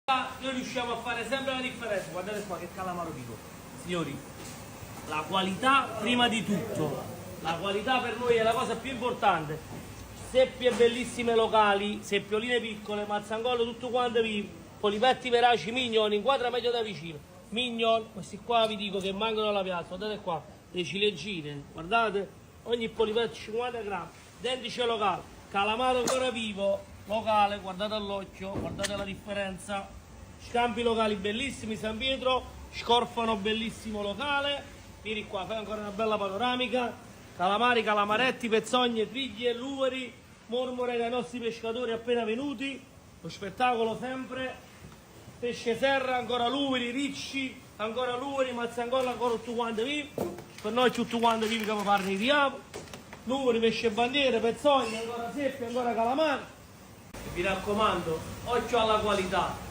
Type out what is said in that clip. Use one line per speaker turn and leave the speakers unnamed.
Noi riusciamo a fare sempre la differenza. Guardate qua che calamaro dico, signori, la qualità prima di tutto, la qualità per noi è la cosa più importante. Seppie bellissime locali, seppioline piccole, mazzangolo tutto quanto vivo, polipetti veraci, mignon, inquadra meglio da vicino, mignon, questi qua vi dico che mancano alla piazza, guardate qua, le ciliegine, guardate, ogni polipetto 50 grammi, dentice locale, calamaro ancora vivo, locale, guardate all'occhio, guardate la differenza, scampi locali bellissimi, San Pietro, Scorfano bellissimo locale, vieni qua, fai ancora una bella panoramica, calamari, calamaretti, pezzogne, triglie, luveri, mormore dai nostri pescatori appena venuti, lo spettacolo sempre, pesce serra, ancora luveri, ricci, ancora luveri, mazzangolla, ancora tutto quanto vivo, per noi tutto quanto vivo che parli di apo, luveri, pesce bandiere, pezzogne, ancora seppie, ancora calamari. Vi raccomando, occhio alla qualità.